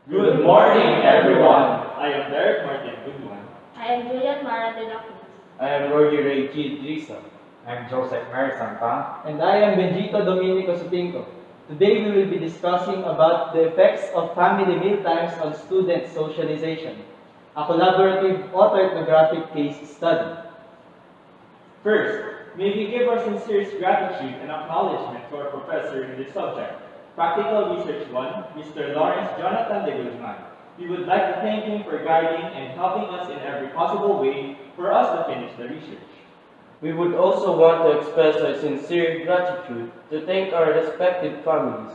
Good morning, everyone. I am Derick Martin Buduan. I am Julianne de la Cruz. I am Rogette Rey G. Driza. I'm Joseph Mary Sampang. And I am Benjito Dominico Sutingco. Today we will be discussing about the effects of family mealtimes on student socialization, a collaborative autoethnographic case study. First, may we give our sincerest gratitude and acknowledgement to our professor in this subject, Practical Research 1, Mr. Laurence Jonathan de Guzman. We would like to thank him for guiding and helping us in every possible way for us to finish the research. We would also want to express our sincere gratitude to thank our respective families,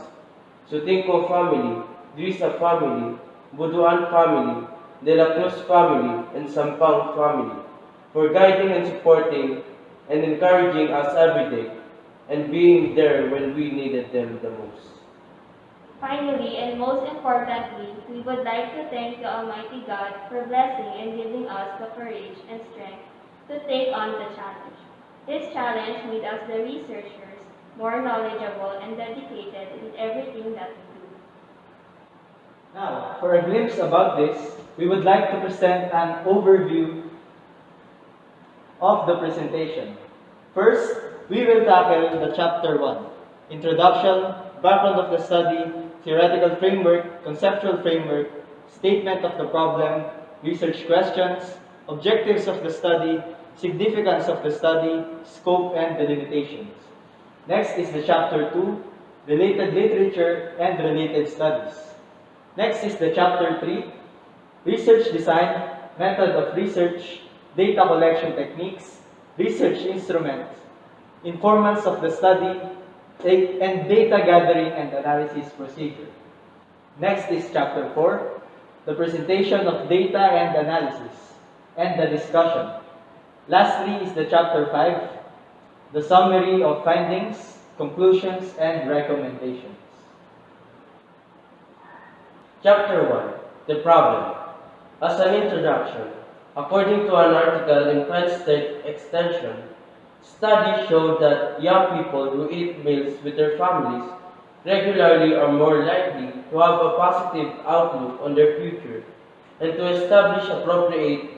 Sutingco family, Driza family, Buduan family, De La Cruz family, and Sampang family, for guiding and supporting and encouraging us every day, and being there when we needed them the most. Finally, and most importantly, we would like to thank the Almighty God for blessing and giving us the courage and strength to take on the challenge. This challenge made us the researchers more knowledgeable and dedicated in everything that we do. Now, for a glimpse about this, we would like to present an overview of the presentation. First, we will tackle the Chapter 1, Introduction, Background of the Study, Theoretical Framework, Conceptual Framework, Statement of the Problem, Research Questions, Objectives of the Study, Significance of the Study, Scope and Delimitations. Next is the Chapter 2, Related Literature and Related Studies. Next is the Chapter 3, Research Design, Method of Research, Data Collection Techniques, Research Instruments, Informants of the Study, and Data Gathering and Analysis Procedure. Next is Chapter 4, the Presentation of Data and Analysis, and the Discussion. Lastly is the Chapter 5, the Summary of Findings, Conclusions, and Recommendations. Chapter 1, The Problem. As an introduction, according to an article in Penn State Extension, studies show that young people who eat meals with their families regularly are more likely to have a positive outlook on their future and to establish appropriate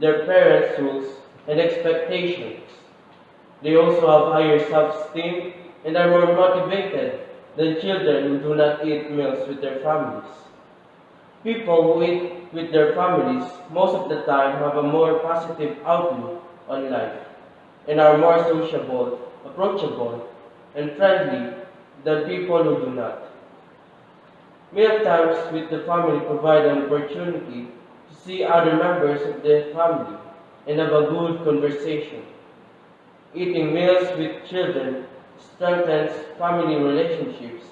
their parents' rules and expectations. They also have higher self-esteem and are more motivated than children who do not eat meals with their families. People who eat with their families most of the time have a more positive outlook on life and are more sociable, approachable, and friendly than people who do not. Mealtimes with the family provide an opportunity to see other members of the family and have a good conversation. Eating meals with children strengthens family relationships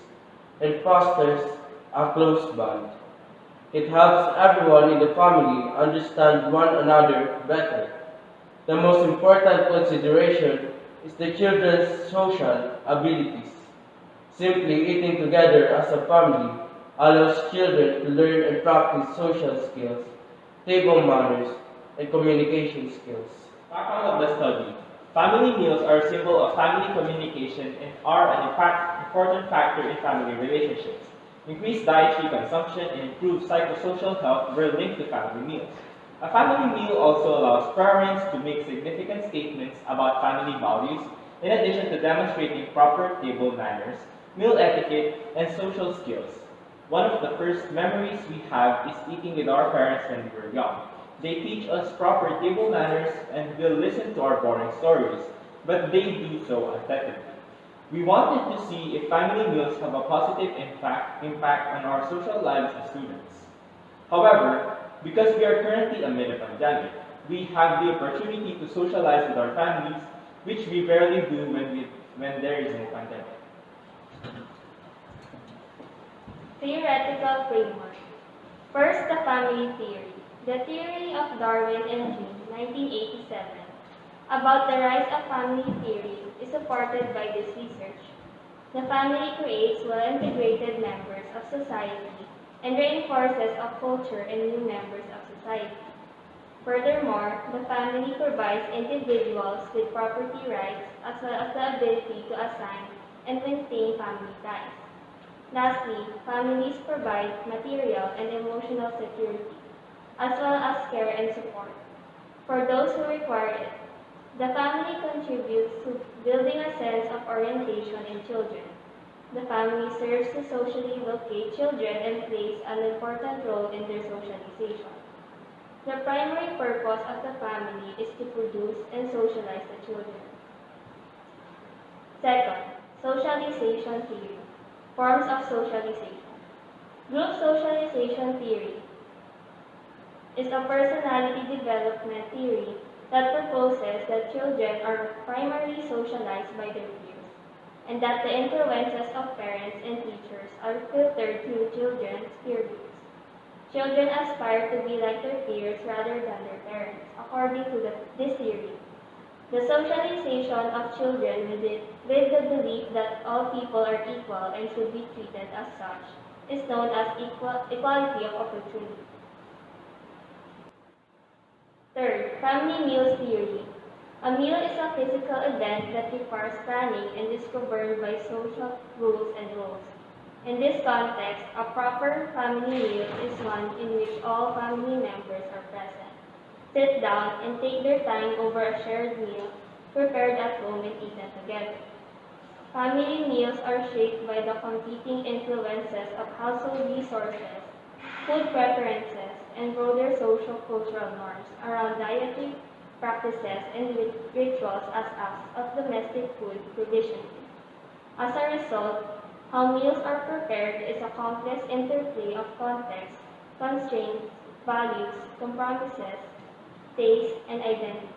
and fosters a close bond. It helps everyone in the family understand one another better. The most important consideration is the children's social abilities. Simply eating together as a family allows children to learn and practice social skills, table manners, and communication skills. Background of the study. Family meals are a symbol of family communication and are an important factor in family relationships. Increased dietary consumption and improved psychosocial health were linked to family meals. A family meal also allows parents to make significant statements about family values, in addition to demonstrating proper table manners, meal etiquette, and social skills. One of the first memories we have is eating with our parents when we were young. They teach us proper table manners and will listen to our boring stories, but they do so attentively. We wanted to see if family meals have a positive impact on our social lives as students. However, because we are currently amid a pandemic, we have the opportunity to socialize with our families, which we rarely do when there is no pandemic. Theoretical framework. First, the family theory. The theory of Darwin in June 1987 about the rise of family theory is supported by this research. The family creates well-integrated members of society and reinforces a culture and new members of society. Furthermore, the family provides individuals with property rights as well as the ability to assign and maintain family ties. Lastly, families provide material and emotional security, as well as care and support for those who require it. The family contributes to building a sense of orientation in children. The family serves to socially locate children and plays an important role in their socialization. The primary purpose of the family is to produce and socialize the children. Second, socialization theory. Forms of socialization. Group socialization theory is a personality development theory that proposes that children are primarily socialized by their peers, and that the influences of parents and teachers are filtered through children's peer groups. Children aspire to be like their peers rather than their parents, according to this theory. The socialization of children with the belief that all people are equal and should be treated as such is known as equality of opportunity. Third, family meals theory. A meal is a physical event that requires planning and is governed by social rules and roles. In this context, a proper family meal is one in which all family members are present, sit down, and take their time over a shared meal prepared at home and eaten together. Family meals are shaped by the competing influences of household resources, food preferences, and broader social cultural norms around dietary practices and rituals as acts of domestic food provision. As a result, how meals are prepared is a complex interplay of context, constraints, values, compromises, taste, and identities.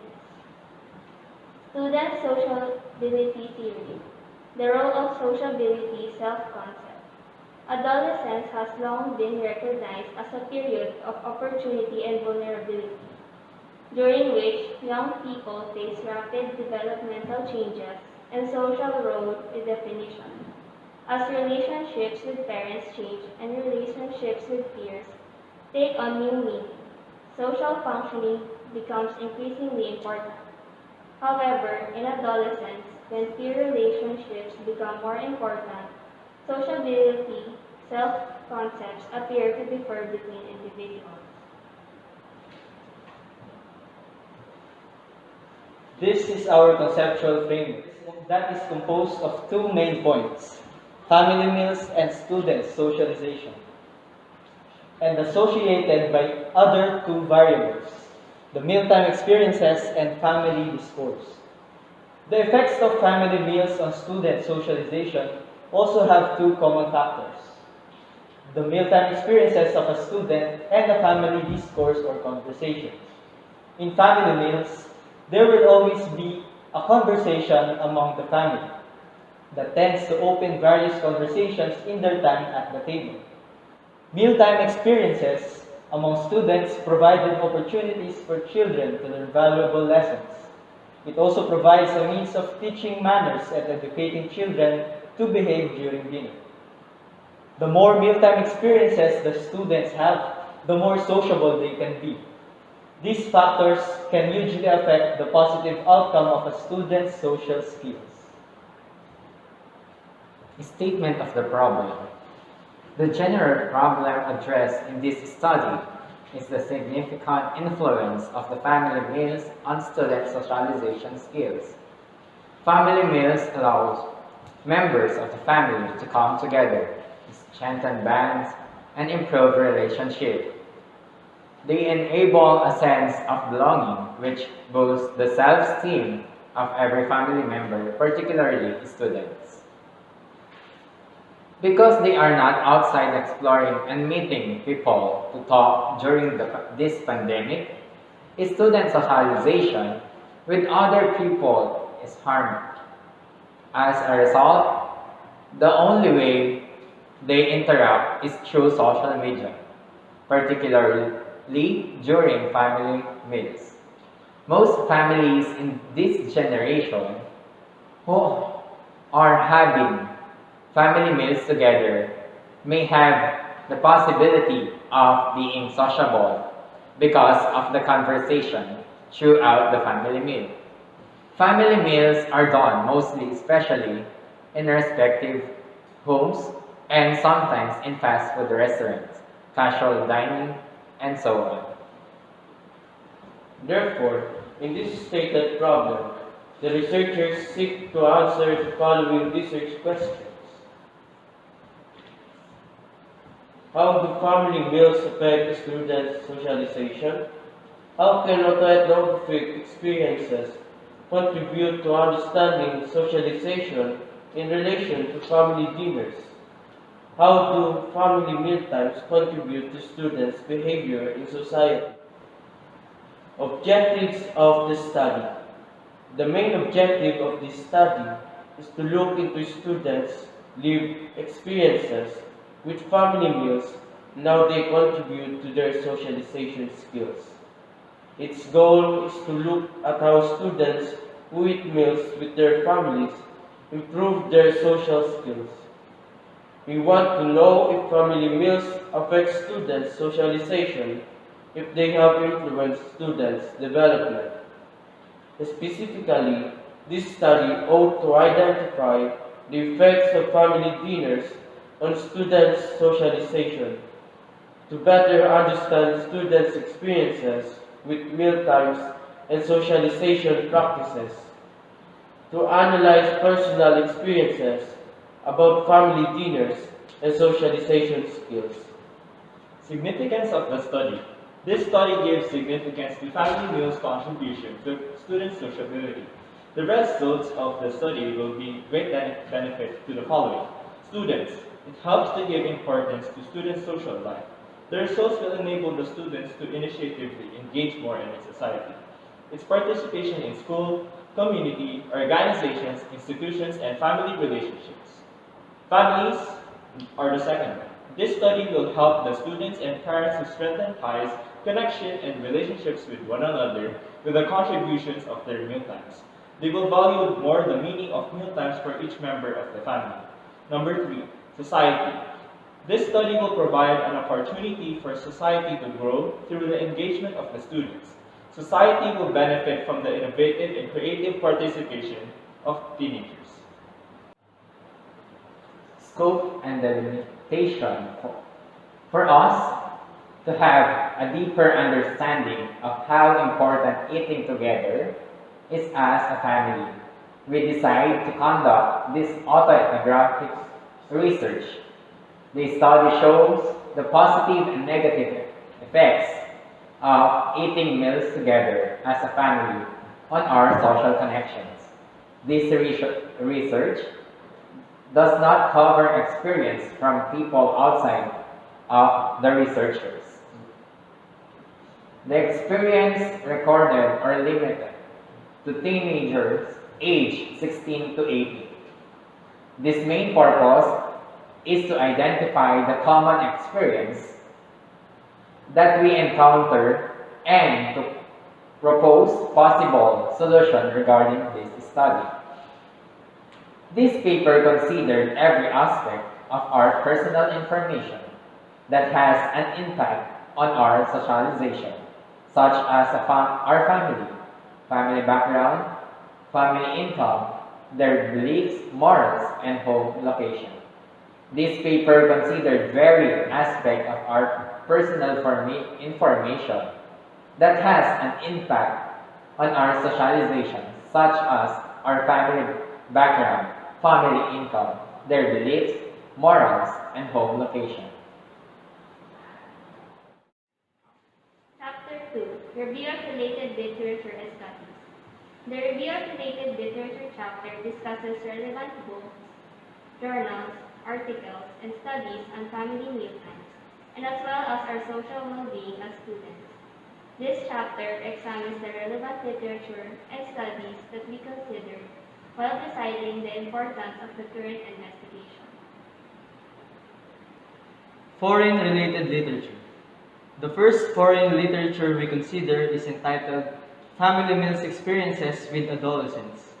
Student sociability theory. The role of sociability self-concept. Adolescence has long been recognized as a period of opportunity and vulnerability, during which young people face rapid developmental changes and social role redefinition. As relationships with parents change and relationships with peers take on new meaning, social functioning becomes increasingly important. However, in adolescence, when peer relationships become more important, sociability self-concepts appear to differ between individuals. This is our conceptual framework that is composed of two main points: family meals and student socialization, and associated by other two variables: the mealtime experiences and family discourse. The effects of family meals on student socialization also have two common factors: the mealtime experiences of a student and the family discourse or conversation. In family meals, there will always be a conversation among the family that tends to open various conversations in their time at the table. Mealtime experiences among students provided opportunities for children to learn valuable lessons. It also provides a means of teaching manners and educating children to behave during dinner. The more mealtime experiences the students have, the more sociable they can be. These factors can hugely affect the positive outcome of a student's social skills. Statement of the problem. The general problem addressed in this study is the significant influence of the family meals on student socialization skills. Family meals allow members of the family to come together, strengthen bonds, and improve relationships. They enable a sense of belonging which boosts the self-esteem of every family member, particularly students. Because they are not outside exploring and meeting people to talk during this pandemic, student socialization with other people is harmed. As a result, the only way they interact is through social media, particularly during family meals. Most families in this generation who are having family meals together may have the possibility of being sociable because of the conversation throughout the family meal. Family meals are done mostly, especially in respective homes, and sometimes in fast food restaurants, casual dining, and so on. Therefore, in this stated problem, the researchers seek to answer the following research questions. How do family meals affect students' socialization? How can autoethnographic experiences contribute to understanding socialization in relation to family dinners? How do family mealtimes contribute to students' behavior in society? Objectives of the study. The main objective of this study is to look into students' lived experiences with family meals and how they contribute to their socialization skills. Its goal is to look at how students who eat meals with their families improve their social skills. We want to know if family meals affect students' socialization, if they have influenced students' development. Specifically, this study ought to identify the effects of family dinners on students' socialization, to better understand students' experiences with mealtimes and socialization practices, to analyze personal experiences about family dinners and socialization skills. Significance of the study. This study gives significance to family meals' contribution to student sociability. The results of the study will be great benefit to the following. Students. It helps to give importance to students' social life. The results will enable the students to initiatively engage more in society. Its participation in school, community, organizations, institutions, and family relationships. Families are the second one. This study will help the students and parents to strengthen ties, connection, and relationships with one another with the contributions of their mealtimes. They will value more the meaning of mealtimes for each member of the family. Number 3, society. This study will provide an opportunity for society to grow through the engagement of the students. Society will benefit from the innovative and creative participation of teenagers. Scope and delimitation. For us to have a deeper understanding of how important eating together is as a family, we decide to conduct this autoethnographic research. The study shows the positive and negative effects of eating meals together as a family on our social connections. This research does not cover experience from people outside of the researchers. The experience recorded or limited to teenagers aged 16 to 18. This main purpose is to identify the common experience that we encounter and to propose possible solutions regarding this study. This paper considered every aspect of our personal information that has an impact on our socialization, such as our family background, family income, their beliefs, morals, and home location. This paper considered various aspects of our personal information that has an impact on our socialization, such as our family background, family income, their beliefs, morals, and home location. Chapter 2, Review of Related Literature and Studies. The Review of Related Literature chapter discusses relevant books, journals, articles, and studies on family mealtimes, and as well as our social well-being as students. This chapter examines the relevant literature and studies that we considered while deciding the importance of the current investigation. Foreign-related literature. The first foreign literature we consider is entitled Family Meals Experiences with Adolescents.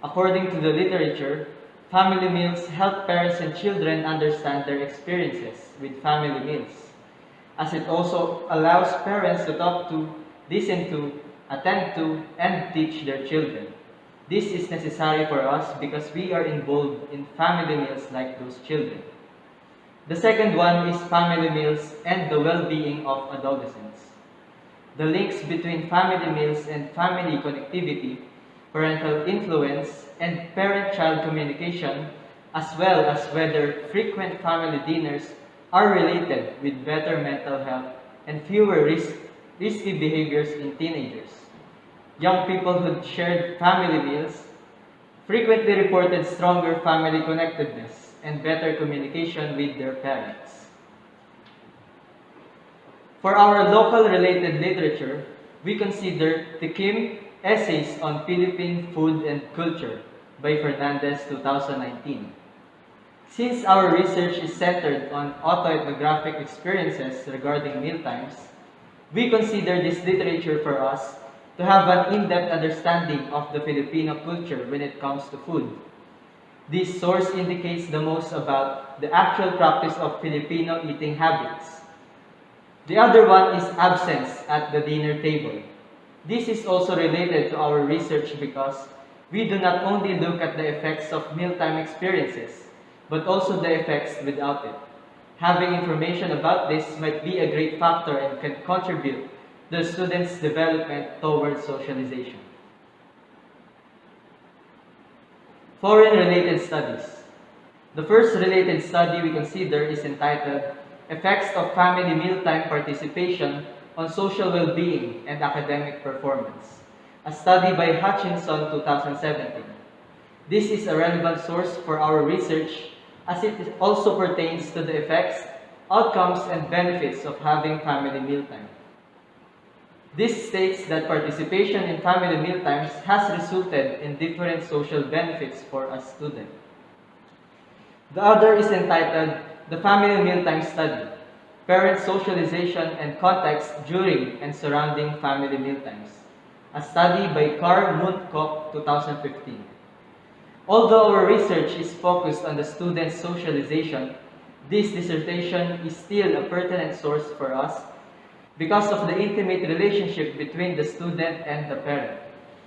According to the literature, family meals help parents and children understand their experiences with family meals, as it also allows parents to talk to, listen to, attend to, and teach their children. This is necessary for us because we are involved in family meals like those children. The second one is family meals and the well-being of adolescents. The links between family meals and family connectivity, parental influence, and parent-child communication, as well as whether frequent family dinners are related with better mental health and fewer risky behaviors in teenagers. Young people who shared family meals frequently reported stronger family connectedness and better communication with their parents. For our local related literature, we consider Tikim Essays on Philippine Food and Culture by Fernandez 2019. Since our research is centered on autoethnographic experiences regarding mealtimes, we consider this literature for us to have an in-depth understanding of the Filipino culture when it comes to food. This source indicates the most about the actual practice of Filipino eating habits. The other one is absence at the dinner table. This is also related to our research because we do not only look at the effects of mealtime experiences, but also the effects without it. Having information about this might be a great factor and can contribute to the students' development towards socialization. Foreign-related studies. The first related study we consider is entitled Effects of Family Mealtime Participation on Social Well-Being and Academic Performance, a study by Hutchinson 2017. This is a relevant source for our research as it also pertains to the effects, outcomes, and benefits of having family mealtime. This states that participation in family mealtimes has resulted in different social benefits for a student. The other is entitled The Family Mealtime Study, Parent Socialization and Context During and Surrounding Family Mealtimes, a study by Carr Muntkop 2015. Although our research is focused on the student's socialization, this dissertation is still a pertinent source for us because of the intimate relationship between the student and the parent.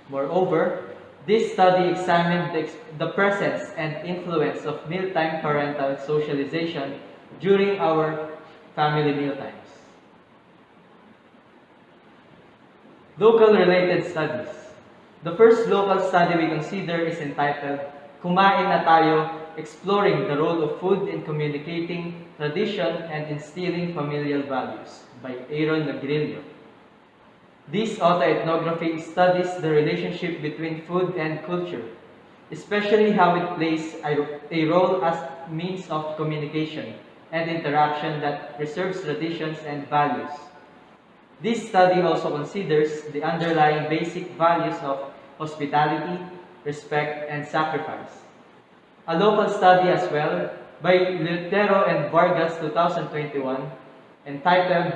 Moreover, this study examined the presence and influence of mealtime parental socialization during our family mealtimes. Local related studies. The first local study we consider is entitled Kumain na Tayo, Exploring the Role of Food in Communicating Tradition and Instilling Familial Values by Aaron Negrillo. This autoethnography studies the relationship between food and culture, especially how it plays a role as means of communication and interaction that preserves traditions and values. This study also considers the underlying basic values of hospitality, respect, and sacrifice. A local study as well by Lutero and Vargas 2021 entitled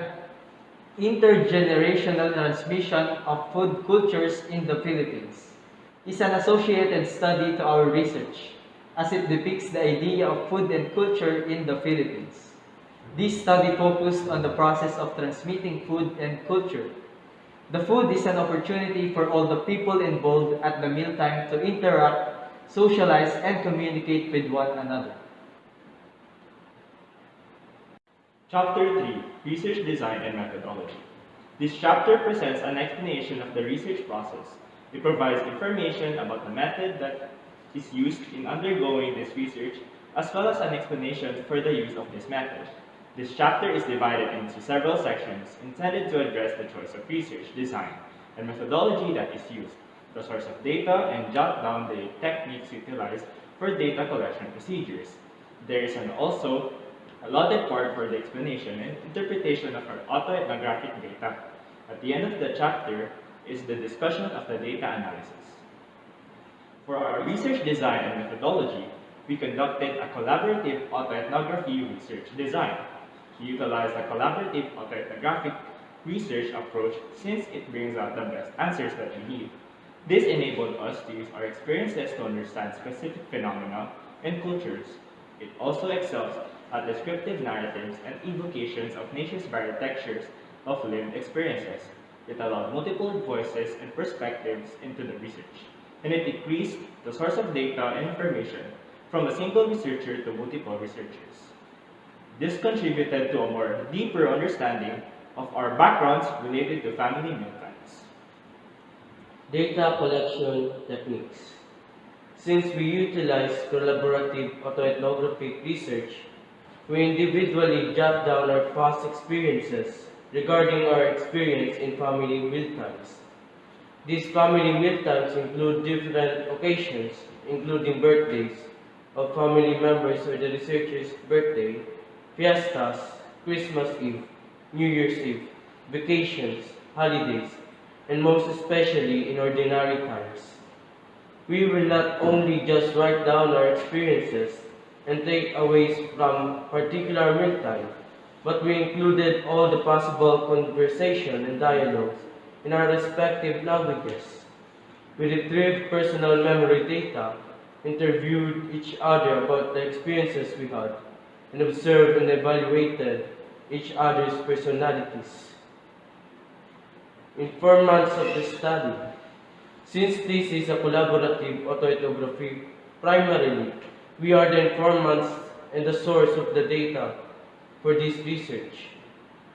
Intergenerational Transmission of Food Cultures in the Philippines is an associated study to our research as it depicts the idea of food and culture in the Philippines. This study focused on the process of transmitting food and culture. The food is an opportunity for all the people involved at the mealtime to interact, socialize, and communicate with one another. Chapter 3, Research Design and Methodology. This chapter presents an explanation of the research process. It provides information about the method that is used in undergoing this research, as well as an explanation for the use of this method. This chapter is divided into several sections intended to address the choice of research, design, and methodology that is used, the source of data, and jot down the techniques utilized for data collection procedures. There is also allotted part for the explanation and interpretation of our autoethnographic data. At the end of the chapter is the discussion of the data analysis. For our research design and methodology, we conducted a collaborative autoethnography research design. We utilized a collaborative autoethnographic research approach since it brings out the best answers that we need. This enabled us to use our experiences to understand specific phenomena and cultures. It also excels at descriptive narratives and evocations of nature's varied textures of lived experiences. It allowed multiple voices and perspectives into the research, and it decreased the source of data and information from a single researcher to multiple researchers. This contributed to a more deeper understanding of our backgrounds related to family mealtimes. Data collection techniques. Since we utilize collaborative autoethnographic research, we individually jot down our past experiences regarding our experience in family mealtimes. These family mealtimes include different occasions, including birthdays of family members or the researcher's birthday, fiestas, Christmas Eve, New Year's Eve, vacations, holidays, and most especially in ordinary times. We will not only just write down our experiences and takeaways from particular mealtime, but we included all the possible conversation and dialogues in our respective languages. We retrieved personal memory data, interviewed each other about the experiences we had, and observed and evaluated each other's personalities. Informants of the study. Since this is a collaborative autoethnography, primarily, we are the informants and the source of the data for this research.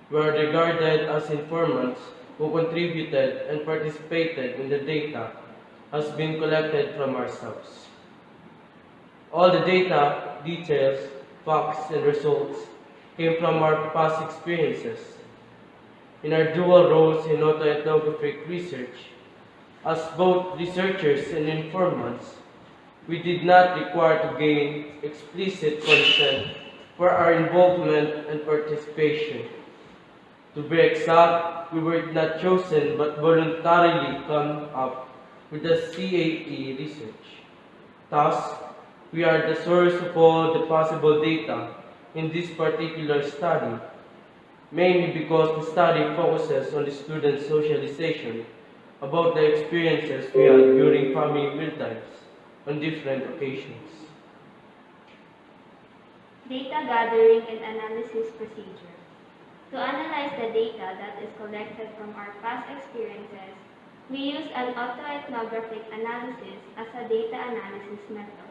We are regarded as informants who contributed and participated in the data has been collected from ourselves. All the data, details, facts, and results came from our past experiences. In our dual roles in autoethnographic research, as both researchers and informants, we did not require to gain explicit consent for our involvement and participation. To be exact, we were not chosen but voluntarily come up with the CAT research. Thus, we are the source of all the possible data in this particular study, mainly because the study focuses on the students' socialization about the experiences we had during family mealtimes on different occasions. Data gathering and analysis procedure. To analyze the data that is collected from our past experiences, we use an autoethnographic analysis as a data analysis method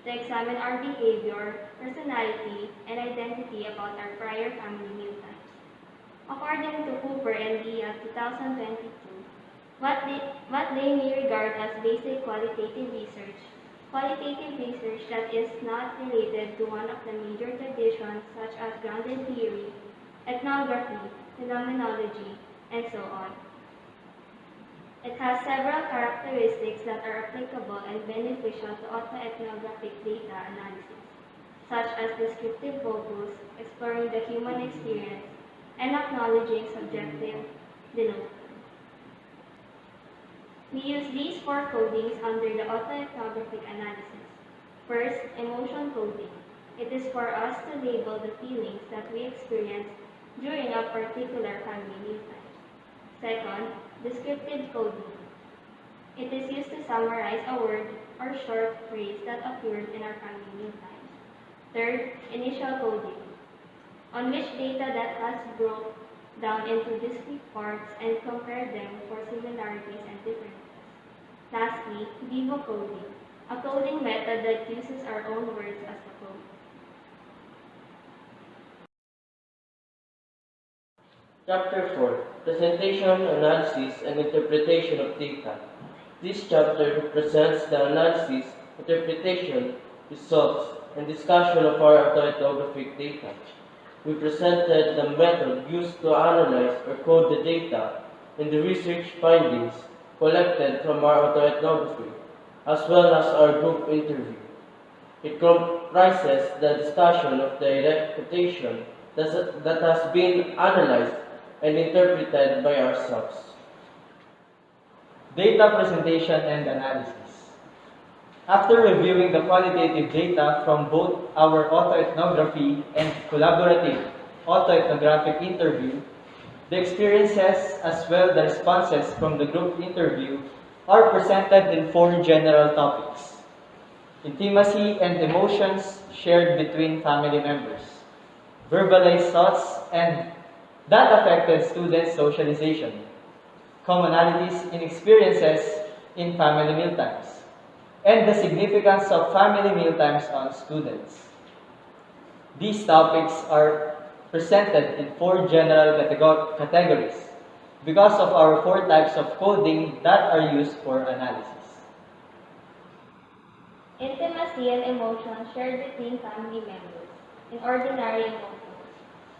to examine our behavior, personality, and identity about our prior family mealtimes. According to Hooper and Dia 2022, what they may regard as basic qualitative research that is not related to one of the major traditions such as grounded theory, ethnography, phenomenology, and so on. It has several characteristics that are applicable and beneficial to autoethnographic data analysis, such as descriptive focus, exploring the human experience, and acknowledging subjective denotation. We use these four codings under the autoethnographic analysis. First, emotion coding. It is for us to label the feelings that we experience during a particular family mealtime. Second, descriptive coding. It is used to summarize a word or short phrase that occurred in our family mealtime. Third, initial coding, on which data that has broken down into discrete parts and compare them for similarities and differences. Lastly, vivo coding, a coding method that uses our own words as the code. Chapter 4. Presentation, Analysis, and Interpretation of Data. This chapter represents the analysis, interpretation, results, and discussion of our autoethnographic data. We presented the method used to analyze or code the data and the research findings collected from our autoethnography, as well as our group interview. It comprises the discussion of the interpretation that has been analyzed and interpreted by ourselves. Data presentation and analysis. After reviewing the qualitative data from both our autoethnography and collaborative autoethnographic interview, the experiences as well the responses from the group interview are presented in four general topics: intimacy and emotions shared between family members, verbalized thoughts and that affected students' socialization, commonalities in experiences in family mealtimes, and the significance of family mealtimes on students. These topics are presented in four general categories because of our four types of coding that are used for analysis. Intimacy and emotion shared between family members in ordinary emotions.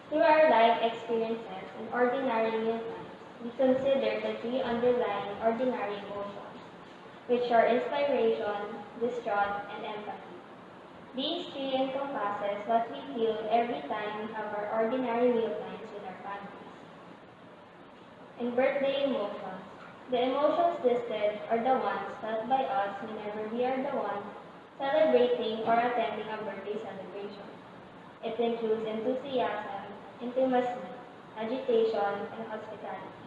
Through our life experiences in ordinary mealtimes, we consider the three underlying ordinary emotions, which are inspiration, distrust, and empathy. These three encompasses what we feel every time we have our ordinary mealtimes with our families. In birthday emotions, the emotions listed are the ones felt by us whenever we are the ones celebrating or attending a birthday celebration. It includes enthusiasm, intimacy, agitation, and hospitality.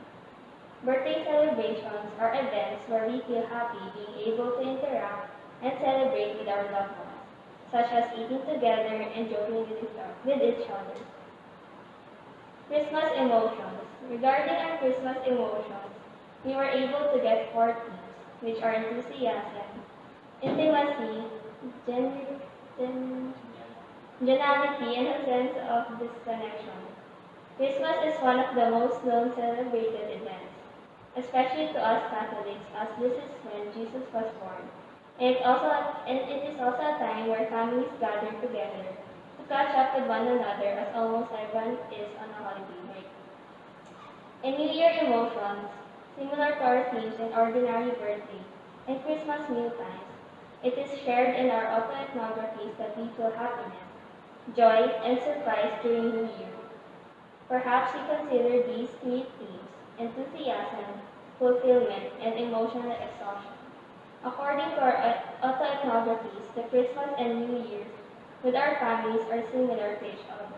Birthday celebrations are events where we feel happy being able to interact and celebrate with our loved ones, such as eating together and joking with each other. Christmas emotions. Regarding our Christmas emotions, we were able to get four themes, which are enthusiasm, intimacy, generality, and a sense of disconnection. Christmas is one of the most known celebrated events, especially to us Catholics, as this is when Jesus was born. And it is also a time where families gather together to catch up with one another as almost everyone is on a holiday break. In New Year emotions, similar to our themes in ordinary birthday and Christmas mealtimes, it is shared in our autoethnographies that we feel happiness, joy, and surprise during New Year. Perhaps we consider these three themes, enthusiasm, fulfillment, and emotional exhaustion. According to our autoethnographies, the Christmas and New Year's with our families are similar to each other.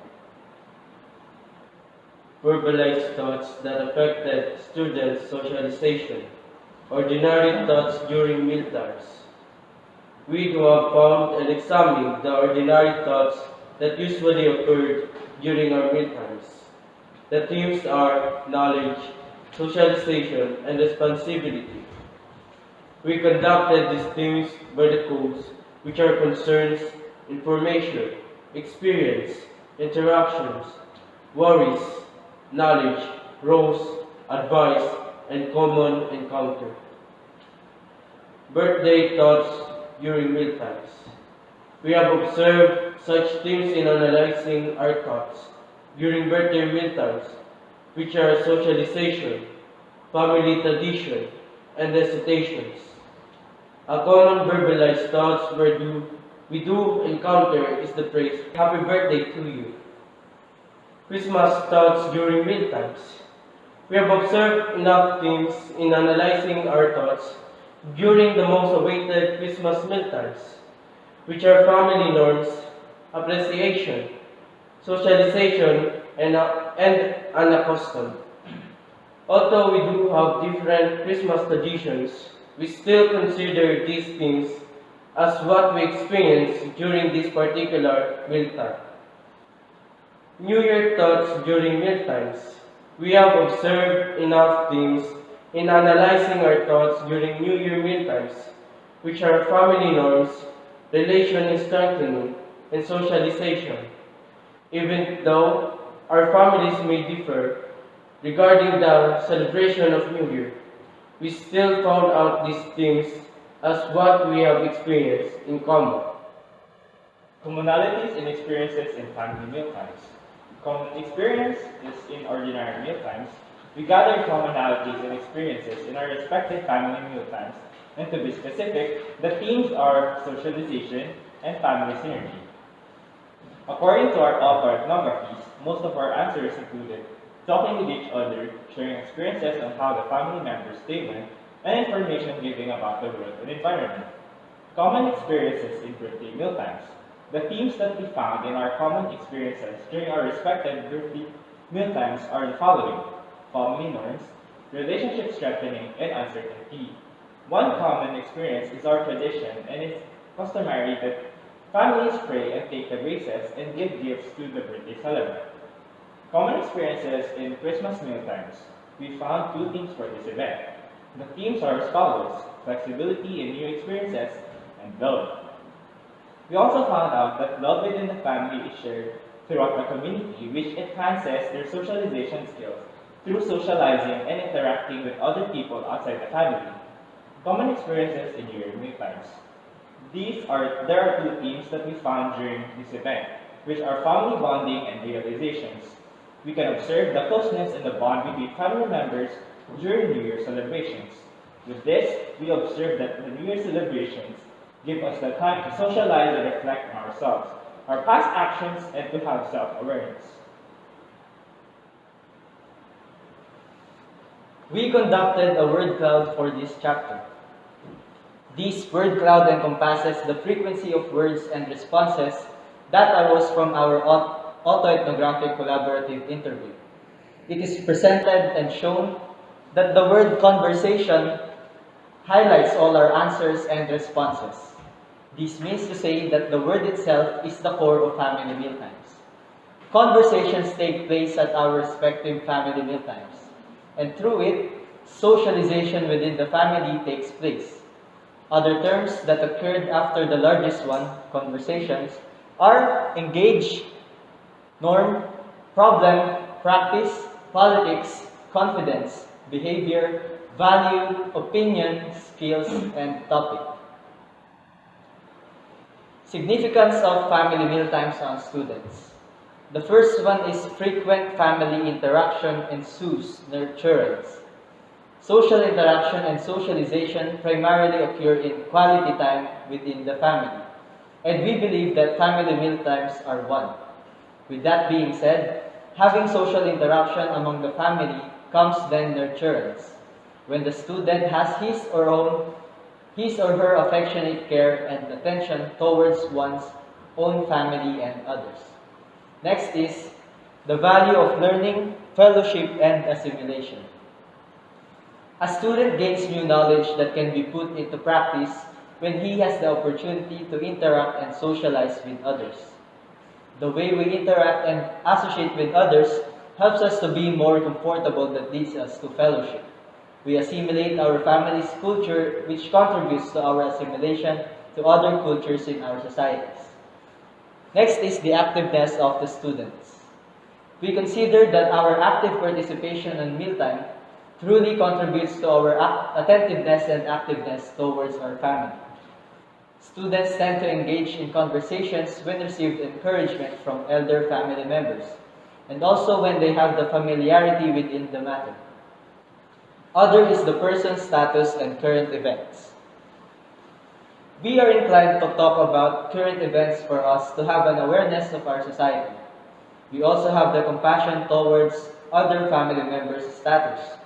Verbalized thoughts that affected students' socialization, ordinary thoughts during mealtimes. We who have found and examined the ordinary thoughts that usually occurred during our mealtimes. The themes are knowledge, socialization, and responsibility. We conducted these themes by the codes, which are concerns, information, experience, interactions, worries, knowledge, roles, advice, and common encounter. Birthday thoughts during mealtimes. We have observed such themes in analyzing our thoughts during birthday mealtimes, which are socialization, family tradition, and recitations. A common verbalized thoughts we do encounter is the phrase, "Happy birthday to you." Christmas thoughts during mealtimes. We have observed enough themes in analyzing our thoughts during the most awaited Christmas mealtimes, which are family norms, appreciation, socialization, and unaccustomed. Although we do have different Christmas traditions, we still consider these themes as what we experience during this particular mealtime. New Year thoughts during mealtimes. We have observed enough themes in analyzing our thoughts during New Year mealtimes, which are family norms, relation strengthening, and socialization. Even though our families may differ regarding the celebration of New Year, we still found out these themes as what we have experienced in common. Commonalities and experiences in family mealtimes. Common experience is in ordinary mealtimes. We gather commonalities and experiences in our respective family mealtimes, and to be specific, the themes are socialization and family synergy. According to our autoethnographies, most of our answers included talking with each other, sharing experiences on how the family members stay went, and information giving about the world and environment. Common experiences in birthday mealtimes. The themes that we found in our common experiences during our respective birthday mealtimes are the following: family norms, relationship strengthening, and uncertainty. One common experience is our tradition, and it's customary that families pray and take the graces and give gifts to the birthday celebrant. Common experiences in Christmas mealtimes. We found two themes for this event. The themes are as follows: flexibility in new experiences and love. We also found out that love within the family is shared throughout the community, which enhances their socialization skills through socializing and interacting with other people outside the family. Common experiences in your mealtimes. There are two themes that we found during this event, which are family bonding and realizations. We can observe the closeness and the bond between family members during New Year celebrations. With this, we observe that the New Year celebrations give us the time to socialize and reflect on ourselves, our past actions, and to have self-awareness. We conducted a word cloud for this chapter. This word cloud encompasses the frequency of words and responses that arose from our autoethnographic collaborative interview. It is presented and shown that the word conversation highlights all our answers and responses. This means to say that the word itself is the core of family mealtimes. Conversations take place at our respective family mealtimes, and through it, socialization within the family takes place. Other terms that occurred after the largest one, conversations, are engage, norm, problem, practice, politics, confidence, behavior, value, opinion, skills, and topic. Significance of family mealtimes on students. The first one is frequent family interaction ensues nurturance. Social interaction and socialization primarily occur in quality time within the family, and we believe that family mealtimes are one. With that being said, having social interaction among the family comes then nurturance, when the student has his or her affectionate care and attention towards one's own family and others. Next is the value of learning, fellowship, and assimilation. A student gains new knowledge that can be put into practice when he has the opportunity to interact and socialize with others. The way we interact and associate with others helps us to be more comfortable, that leads us to fellowship. We assimilate our family's culture, which contributes to our assimilation to other cultures in our societies. Next is the activeness of the students. We consider that our active participation in mealtime truly contributes to our attentiveness and activeness towards our family. Students tend to engage in conversations when received encouragement from elder family members, and also when they have the familiarity within the matter. Other is the person's status and current events. We are inclined to talk about current events for us to have an awareness of our society. We also have the compassion towards other family members' status,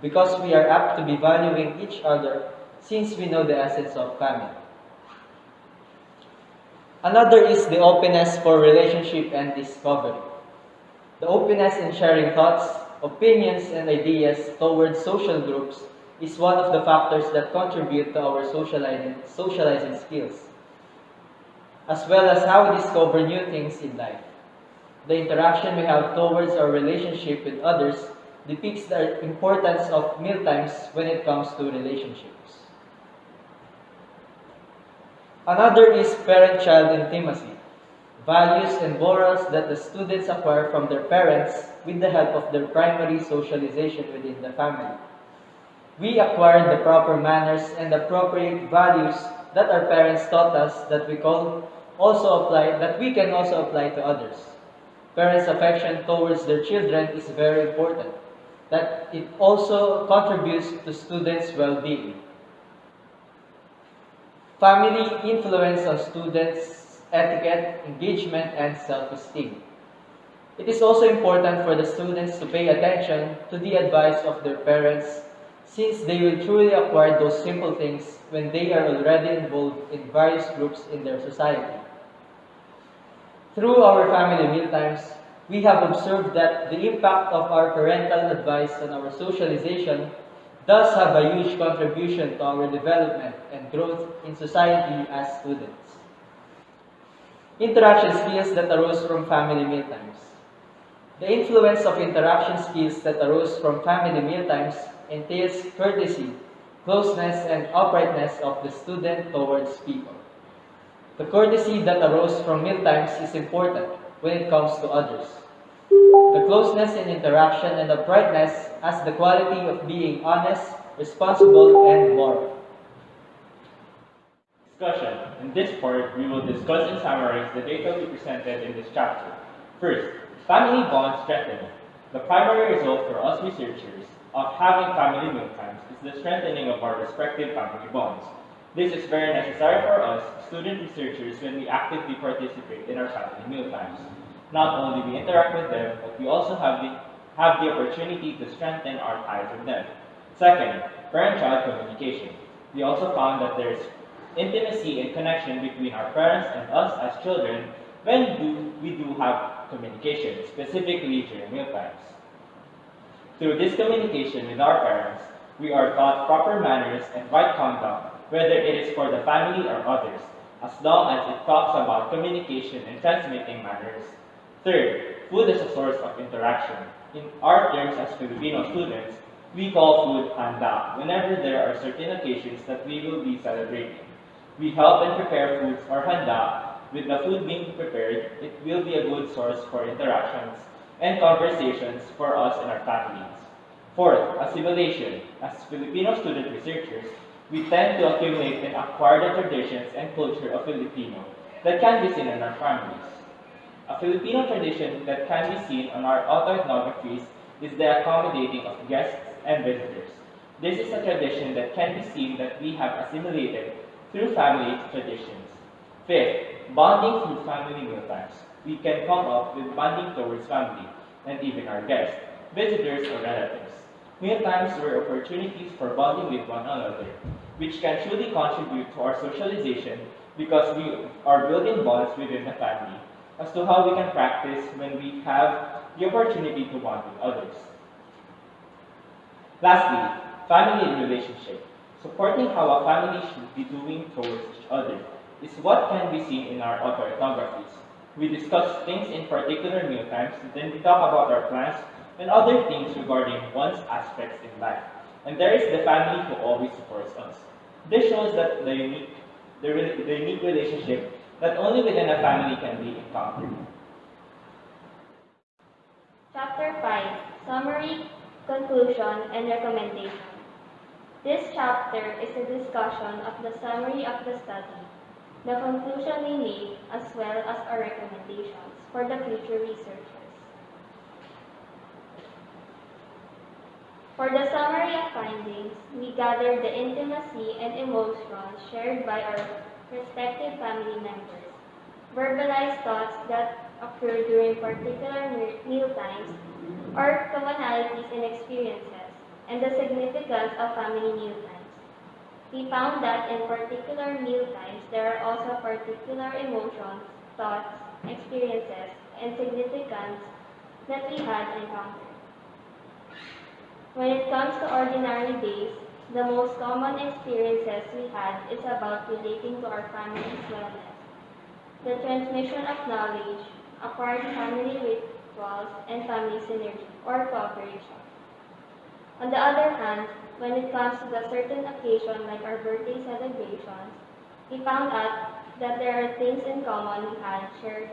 because we are apt to be valuing each other since we know the essence of family. Another is the openness for relationship and discovery. The openness in sharing thoughts, opinions, and ideas towards social groups is one of the factors that contribute to our socializing skills, as well as how we discover new things in life. The interaction we have towards our relationship with others depicts the importance of mealtimes when it comes to relationships. Another is parent-child intimacy, values and morals that the students acquire from their parents with the help of their primary socialization within the family. We acquired the proper manners and appropriate values that our parents taught us that we can also apply to others. Parents' affection towards their children is very important, that it also contributes to students' well-being. Family influence on students' etiquette, engagement, and self-esteem. It is also important for the students to pay attention to the advice of their parents, since they will truly acquire those simple things when they are already involved in various groups in their society. Through our family mealtimes, we have observed that the impact of our parental advice on our socialization does have a huge contribution to our development and growth in society as students. Interaction skills that arose from family mealtimes. The influence of interaction skills that arose from family mealtimes entails courtesy, closeness, and uprightness of the student towards people. The courtesy that arose from mealtimes is important when it comes to others. The closeness in interaction and uprightness has the quality of being honest, responsible, and moral. Discussion. In this part, we will discuss and summarize the data we presented in this chapter. First, family bond strengthening. The primary result for us researchers of having family mealtimes is the strengthening of our respective family bonds. This is very necessary for us, student researchers, when we actively participate in our family mealtimes. Not only we interact with them, but we also have the opportunity to strengthen our ties with them. Second, parent-child communication. We also found that there is intimacy and connection between our parents and us as children when we do have communication, specifically during mealtimes. Through this communication with our parents, we are taught proper manners and right conduct, whether it is for the family or others, as long as it talks about communication and transmitting manners. Third, food as a source of interaction. In our terms as Filipino students, we call food handa whenever there are certain occasions that we will be celebrating. We help and prepare foods or handa. With the food being prepared, it will be a good source for interactions and conversations for us and our families. Fourth, assimilation. As Filipino student researchers, we tend to accumulate and acquire the traditions and culture of Filipino that can be seen in our families. A Filipino tradition that can be seen on our autoethnographies is the accommodating of guests and visitors. This is a tradition that can be seen that we have assimilated through family traditions. Fifth, bonding through family mealtimes. We can come up with bonding towards family and even our guests, visitors, or relatives. Mealtimes were opportunities for bonding with one another, which can truly contribute to our socialization because we are building bonds within the family as to how we can practice when we have the opportunity to bond with others. Lastly, family relationship. Supporting how a family should be doing towards each other is what can be seen in our autoethnographies. We discuss things in particular mealtimes, then we talk about our plans and other things regarding one's aspects in life. And there is the family who always supports us. This shows that the unique relationship that only within a family can be encountered. Chapter 5. Summary, Conclusion, and Recommendation. This chapter is a discussion of the summary of the study, the conclusion we made, as well as our recommendations for the future researchers. For the summary of findings, we gathered the intimacy and emotions shared by our respective family members, verbalized thoughts that occur during particular mealtimes, or commonalities in experiences, and the significance of family mealtimes. We found that in particular mealtimes, there are also particular emotions, thoughts, experiences, and significance that we had encountered. When it comes to ordinary days, the most common experiences we had is about relating to our family's wellness, the transmission of knowledge, acquired family rituals, and family synergy or cooperation. On the other hand, when it comes to the certain occasion like our birthday celebrations, we found out that there are things in common we had shared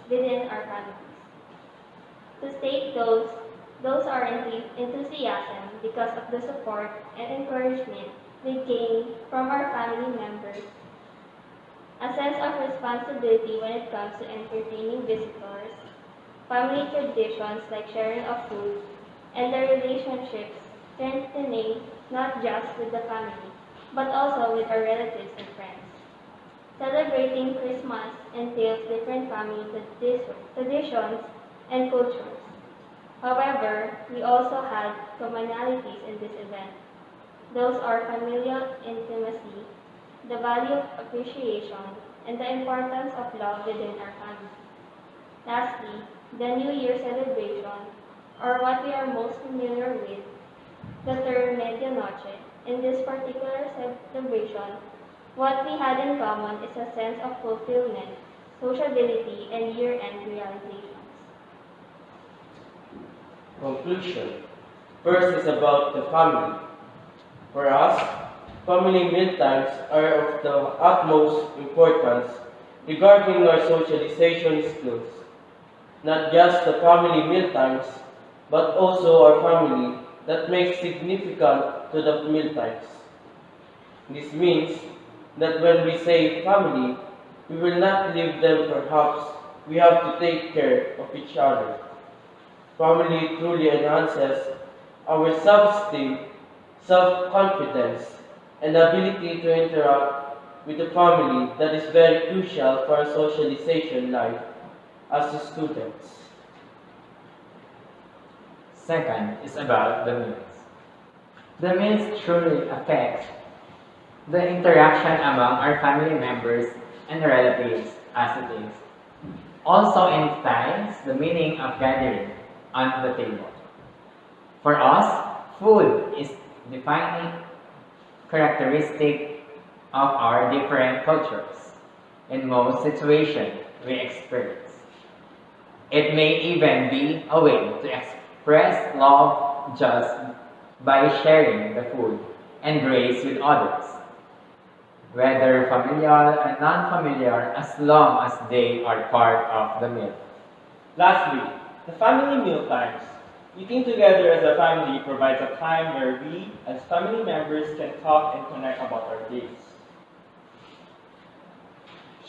within our families. To state those are enthusiasm because of the support and encouragement we gain from our family members, a sense of responsibility when it comes to entertaining visitors, family traditions like sharing of food, and the relationships strengthening not just with the family, but also with our relatives and friends. Celebrating Christmas entails different family traditions and cultures. However, we also had commonalities in this event. Those are familial intimacy, the value of appreciation, and the importance of love within our family. Lastly, the New Year celebration, or what we are most familiar with, the term Medianoche. In this particular celebration, what we had in common is a sense of fulfillment, sociability, and year-end realizations. Conclusion. First is about the family. For us, family mealtimes are of the utmost importance regarding our socialization skills, not just the family mealtimes, but also our family that makes significant to the mealtimes. This means that when we say family, we will not leave them perhaps. We have to take care of each other. Family truly enhances our self-esteem, self-confidence, and ability to interact with the family that is very crucial for our socialization life as students. Second is about the meals. The meals truly affect the interaction among our family members and relatives as it is. Also entities the meaning of gathering on the table. For us, food is defining characteristic of our different cultures. In most situations we experience. It may even be a way to express love just by sharing the food and grace with others, whether familiar and non-familiar, as long as they are part of the meal. Lastly, the family meal times. Eating together as a family provides a time where we, as family members, can talk and connect about our days.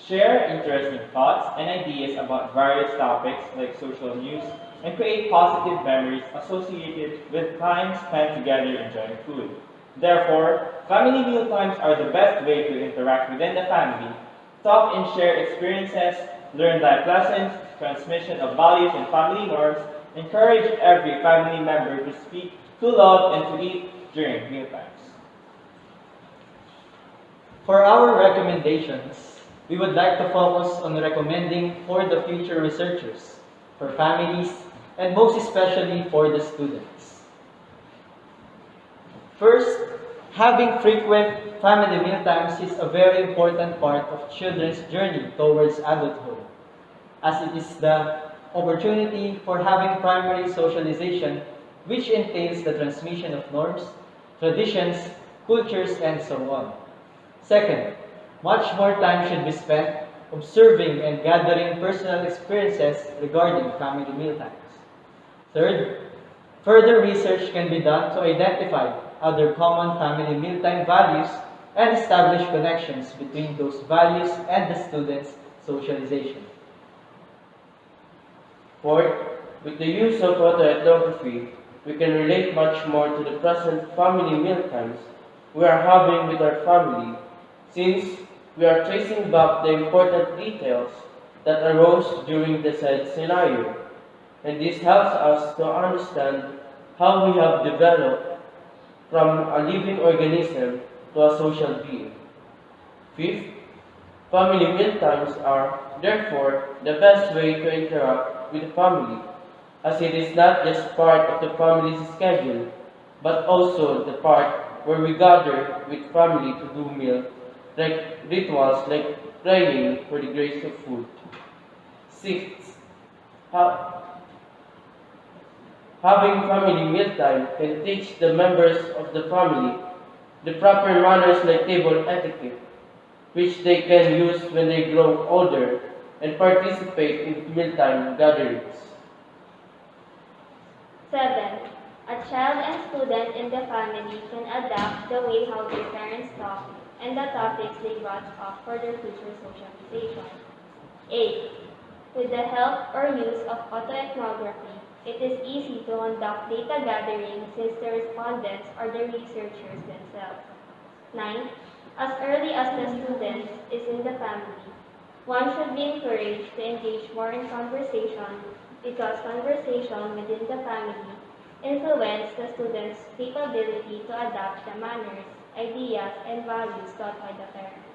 Share interesting thoughts and ideas about various topics like social news, and create positive memories associated with time spent together enjoying food. Therefore, family meal times are the best way to interact within the family, talk and share experiences, learn life lessons, transmission of values and family norms, encourage every family member to speak, to love, and to eat during meal times. For our recommendations, we would like to focus on recommending for the future researchers, for families, and most especially for the students. First, having frequent family mealtimes is a very important part of children's journey towards adulthood, as it is the opportunity for having primary socialization, which entails the transmission of norms, traditions, cultures, and so on. Second, much more time should be spent observing and gathering personal experiences regarding family mealtimes. Third, further research can be done to identify other common family mealtime values and establish connections between those values and the students' socialization. Fourth, with the use of autoethnography, we can relate much more to the present family mealtimes we are having with our family, since we are tracing back the important details that arose during the said scenario, and this helps us to understand how we have developed from a living organism to a social being. Fifth, family mealtimes are, therefore, the best way to interact with the family, as it is not just part of the family's schedule, but also the part where we gather with family to do meal like rituals like praying for the grace of food. Sixth, ha- having family mealtime can teach the members of the family the proper manners like table etiquette, which they can use when they grow older and participate in mealtime gatherings. 7. A child and student in the family can adapt the way how their parents talk and the topics they brought up for their future socialization. 8. With the help or use of autoethnography, it is easy to conduct data gathering since the respondents are the researchers themselves. 9. As early as the student is in the family, one should be encouraged to engage more in conversation because conversation within the family influence the student's capability to adapt the manners, ideas, and values taught by the parents.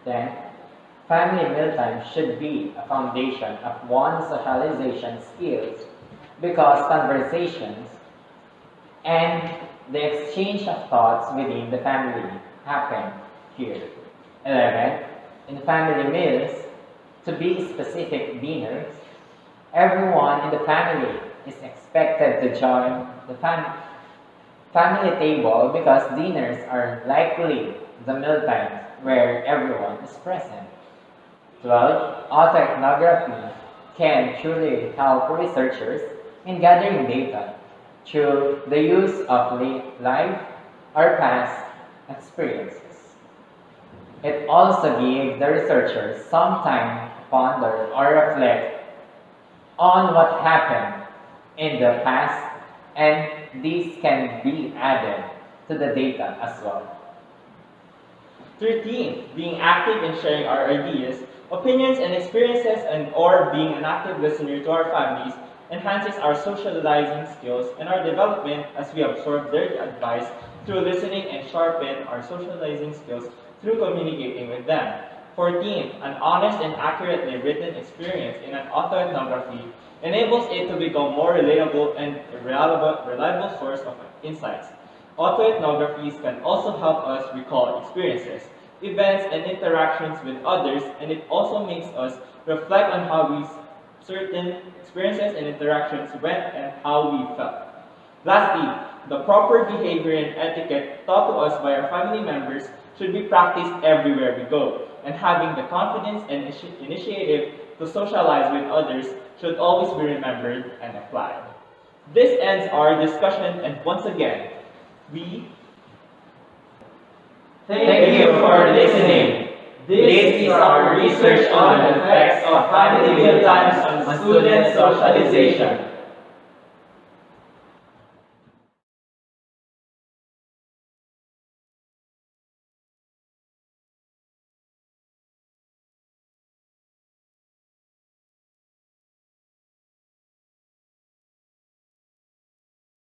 Then, family mealtime should be a foundation of one's socialization skills because conversations and the exchange of thoughts within the family happen here. 11. In family meals, to be specific dinners, everyone in the family is expected to join the family. Family table because dinners are likely the mealtimes where everyone is present. 12. Autoethnography can truly help researchers in gathering data through the use of live or past experiences. It also gives the researchers some time to ponder or reflect on what happened in the past, and these can be added to the data as well. 13. Being active in sharing our ideas, opinions, and experiences, and or being an active listener to our families enhances our socializing skills and our development as we absorb their advice through listening and sharpen our socializing skills through communicating with them. 14. An honest and accurately written experience in an autoethnography enables it to become more relatable and reliable source of insights. Autoethnographies can also help us recall experiences, events, and interactions with others, and it also makes us reflect on how certain experiences and interactions went and how we felt. Lastly, the proper behavior and etiquette taught to us by our family members should be practiced everywhere we go, and having the confidence and initiative to socialize with others should always be remembered and applied. This ends our discussion, and once again, we Thank you for listening. This is our research on the effects of family mealtimes on student socialization.